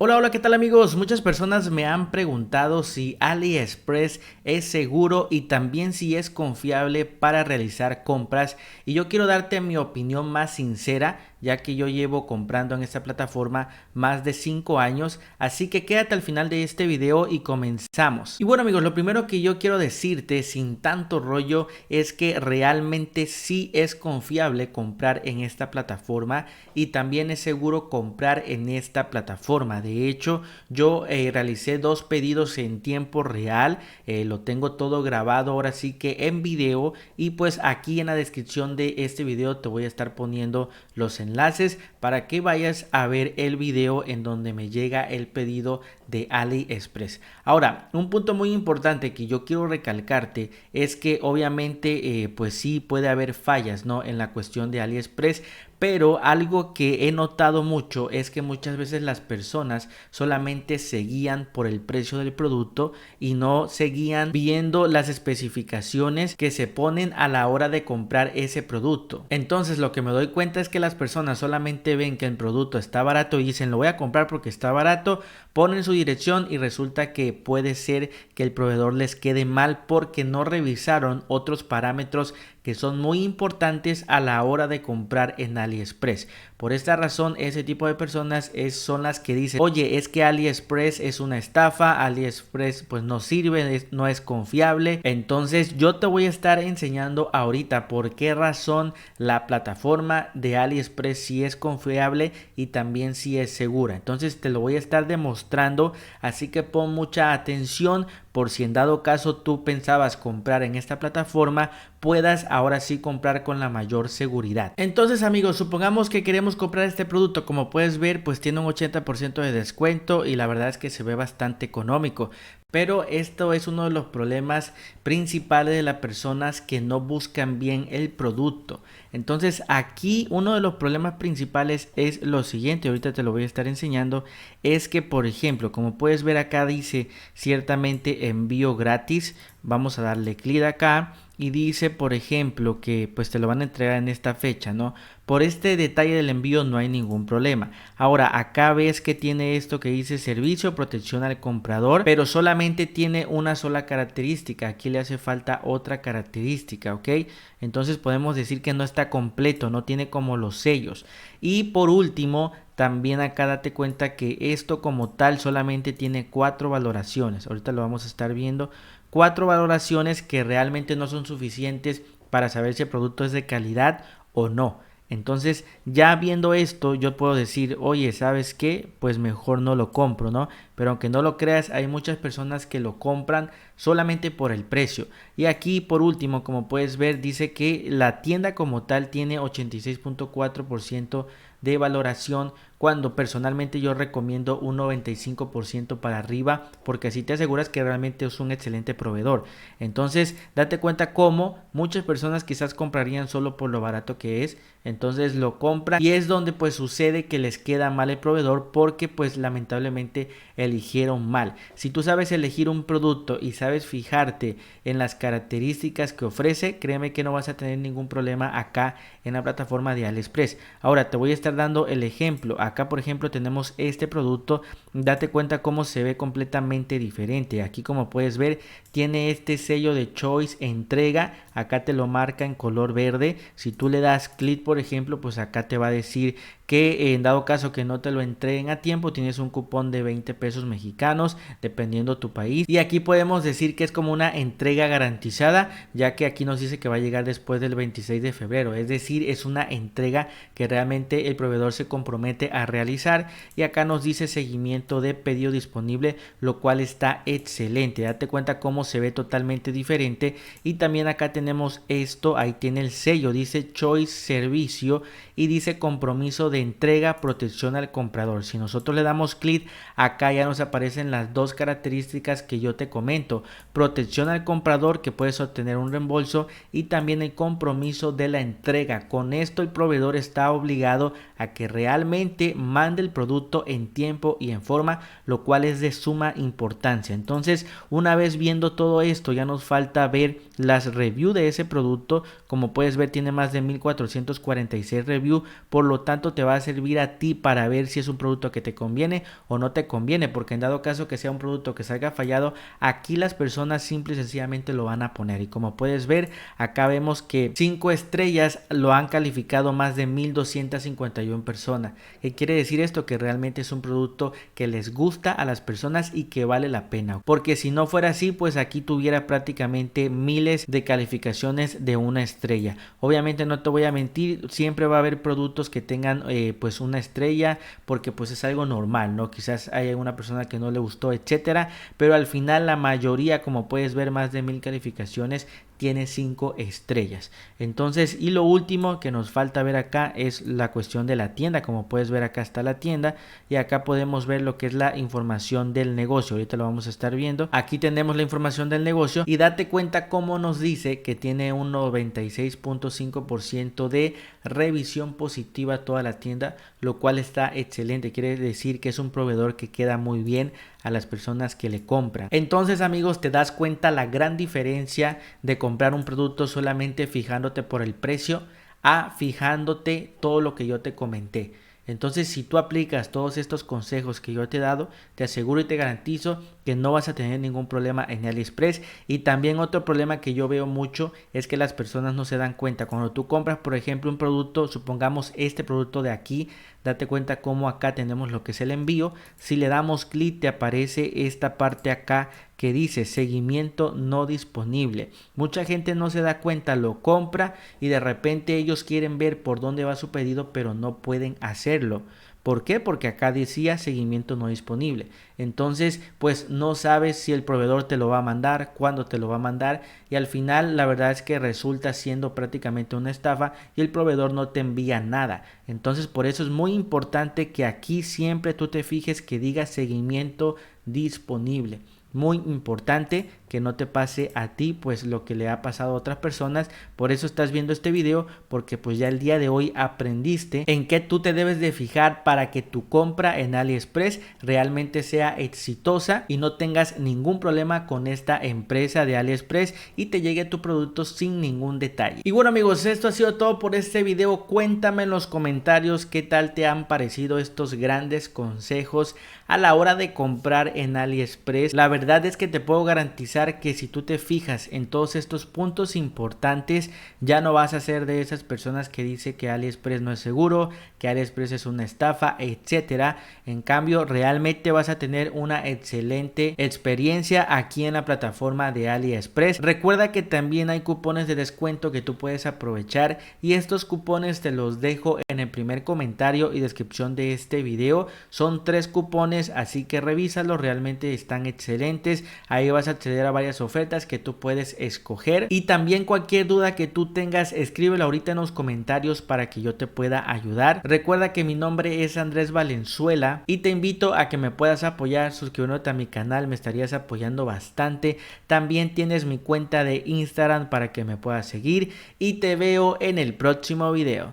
Hola, hola, ¿qué tal amigos? Muchas personas me han preguntado si AliExpress es seguro y también si es confiable para realizar compras, y yo quiero darte mi opinión más sincera, ya que yo llevo comprando en esta plataforma más de 5 años, así que quédate al final de este video y comenzamos. Y bueno amigos, lo primero que yo quiero decirte sin tanto rollo es que realmente sí es confiable comprar en esta plataforma y también es seguro comprar en esta plataforma. De hecho, yo realicé dos pedidos en tiempo real, lo tengo todo grabado ahora sí que en video, y pues aquí en la descripción de este video te voy a estar poniendo los enlaces para que vayas a ver el video en donde me llega el pedido de AliExpress. Ahora, un punto muy importante que yo quiero recalcarte es que obviamente pues sí puede haber fallas, ¿no?, en la cuestión de AliExpress, pero algo que he notado mucho es que muchas veces las personas solamente se guían por el precio del producto y no se guían viendo las especificaciones que se ponen a la hora de comprar ese producto. Entonces lo que me doy cuenta es que las personas solamente ven que el producto está barato y dicen lo voy a comprar porque está barato, ponen su dirección y resulta que puede ser que el proveedor les quede mal porque no revisaron otros parámetros que son muy importantes a la hora de comprar en AliExpress. Por esta razón, ese tipo de personas son las que dicen, oye, es que AliExpress es una estafa, AliExpress pues no sirve, no es confiable. Entonces yo te voy a estar enseñando ahorita por qué razón la plataforma de AliExpress sí es confiable y también sí es segura. Entonces te lo voy a estar demostrando, así que pon mucha atención por si en dado caso tú pensabas comprar en esta plataforma, puedas ahora sí comprar con la mayor seguridad. Entonces amigos, supongamos que queremos comprar este producto. Como puedes ver, pues tiene un 80% de descuento y la verdad es que se ve bastante económico. Pero esto es uno de los problemas principales de las personas que no buscan bien el producto. Entonces aquí uno de los problemas principales es lo siguiente, ahorita te lo voy a estar enseñando, es que por ejemplo, como puedes ver acá dice ciertamente envío gratis. Vamos a darle clic acá y dice por ejemplo que pues te lo van a entregar en esta fecha, ¿no? Por este detalle del envío no hay ningún problema. Ahora acá ves que tiene esto que dice servicio protección al comprador, pero solamente tiene una sola característica. Aquí le hace falta otra característica, ¿ok? Entonces podemos decir que no está completo, no tiene como los sellos. Y por último, también acá date cuenta que esto como tal solamente tiene 4 valoraciones. Ahorita lo vamos a estar viendo. 4 valoraciones que realmente no son suficientes para saber si el producto es de calidad o no. Entonces, ya viendo esto, yo puedo decir, oye, ¿sabes qué? Pues mejor no lo compro, ¿no? Pero aunque no lo creas, hay muchas personas que lo compran solamente por el precio. Y aquí, por último, como puedes ver, dice que la tienda como tal tiene 86.4% de valoración, cuando personalmente yo recomiendo un 95% para arriba, porque así te aseguras que realmente es un excelente proveedor. Entonces date cuenta cómo muchas personas quizás comprarían solo por lo barato que es, entonces lo compran y es donde pues sucede que les queda mal el proveedor porque pues lamentablemente eligieron mal. Si tú sabes elegir un producto y sabes fijarte en las características que ofrece, créeme que no vas a tener ningún problema acá en la plataforma de AliExpress. Ahora te voy a estar dando el ejemplo. Acá por ejemplo tenemos este producto, date cuenta cómo se ve completamente diferente. Aquí como puedes ver tiene este sello de Choice entrega, acá te lo marca en color verde. Si tú le das clic por ejemplo, pues acá te va a decir que en dado caso que no te lo entreguen a tiempo, tienes un cupón de 20 pesos mexicanos dependiendo tu país. Y aquí podemos decir que es como una entrega garantizada, ya que aquí nos dice que va a llegar después del 26 de febrero, es decir, es una entrega que realmente el proveedor se compromete a realizar. Y acá nos dice seguimiento de pedido disponible, lo cual está excelente. Date cuenta cómo se ve totalmente diferente. Y también acá tenemos esto, ahí tiene el sello, dice Choice Servicio y dice compromiso de entrega, protección al comprador. Si nosotros le damos clic, acá ya nos aparecen las dos características que yo te comento: protección al comprador, que puedes obtener un reembolso, y también el compromiso de la entrega. Con esto el proveedor está obligado a que realmente mande el producto en tiempo y en forma, lo cual es de suma importancia. Entonces, una vez viendo todo esto, ya nos falta ver las reviews review de ese producto. Como puedes ver, tiene más de 1446 reviews, por lo tanto te va a servir a ti para ver si es un producto que te conviene o no te conviene, porque en dado caso que sea un producto que salga fallado, aquí las personas simple y sencillamente lo van a poner. Y como puedes ver, acá vemos que 5 estrellas lo han calificado más de 1251 personas. ¿Qué quiere decir esto? Que realmente es un producto que les gusta a las personas y que vale la pena, porque si no fuera así, pues aquí tuviera prácticamente miles de calificaciones de una estrella. Obviamente no te voy a mentir, siempre va a haber productos que tengan pues una estrella, porque pues es algo normal, ¿no? Quizás haya una persona que no le gustó, etcétera, pero al final la mayoría, como puedes ver, más de 1000 calificaciones, tiene 5 estrellas. Entonces, y lo último que nos falta ver acá es la cuestión de la tienda. Como puedes ver, acá está la tienda y acá podemos ver lo que es la información del negocio. Ahorita lo vamos a estar viendo. Aquí tenemos la información del negocio y date cuenta cómo nos dice que tiene un 96.5% de revisión positiva toda la tienda, lo cual está excelente. Quiere decir que es un proveedor que queda muy bien a las personas que le compran. Entonces, amigos, te das cuenta la gran diferencia de comprar un producto solamente fijándote por el precio a fijándote todo lo que yo te comenté. Entonces, si tú aplicas todos estos consejos que yo te he dado, te aseguro y te garantizo que no vas a tener ningún problema en AliExpress. Y también otro problema que yo veo mucho es que las personas no se dan cuenta. Cuando tú compras, por ejemplo, un producto, supongamos este producto de aquí, date cuenta cómo acá tenemos lo que es el envío. Si le damos clic, te aparece esta parte acá que dice seguimiento no disponible. Mucha gente no se da cuenta, lo compra y de repente ellos quieren ver por dónde va su pedido, pero no pueden hacerlo. ¿Por qué? Porque acá decía seguimiento no disponible. Entonces, pues no sabes si el proveedor te lo va a mandar, cuándo te lo va a mandar, y al final la verdad es que resulta siendo prácticamente una estafa y el proveedor no te envía nada. Entonces, por eso es muy importante que aquí siempre tú te fijes que diga seguimiento disponible. Muy importante que no te pase a ti pues lo que le ha pasado a otras personas. Por eso estás viendo este video, porque pues ya el día de hoy aprendiste en qué tú te debes de fijar para que tu compra en AliExpress realmente sea exitosa y no tengas ningún problema con esta empresa de AliExpress y te llegue tu producto sin ningún detalle. Y bueno, amigos, esto ha sido todo por este video. Cuéntame en los comentarios qué tal te han parecido estos grandes consejos a la hora de comprar en AliExpress. La verdad es que te puedo garantizar que si tú te fijas en todos estos puntos importantes, ya no vas a ser de esas personas que dice que AliExpress no es seguro, que AliExpress es una estafa, etcétera. En cambio, realmente vas a tener una excelente experiencia aquí en la plataforma de AliExpress. Recuerda que también hay cupones de descuento que tú puedes aprovechar y estos cupones te los dejo en el primer comentario y descripción de este video. Son 3 cupones, así que revísalos, realmente están excelentes. Ahí vas a acceder a varias ofertas que tú puedes escoger y también cualquier duda que tú tengas, escríbelo ahorita en los comentarios para que yo te pueda ayudar. Recuerda que mi nombre es Andrés Valenzuela y te invito a que me puedas apoyar suscribiéndote a mi canal, me estarías apoyando bastante. También tienes mi cuenta de Instagram para que me puedas seguir y te veo en el próximo video.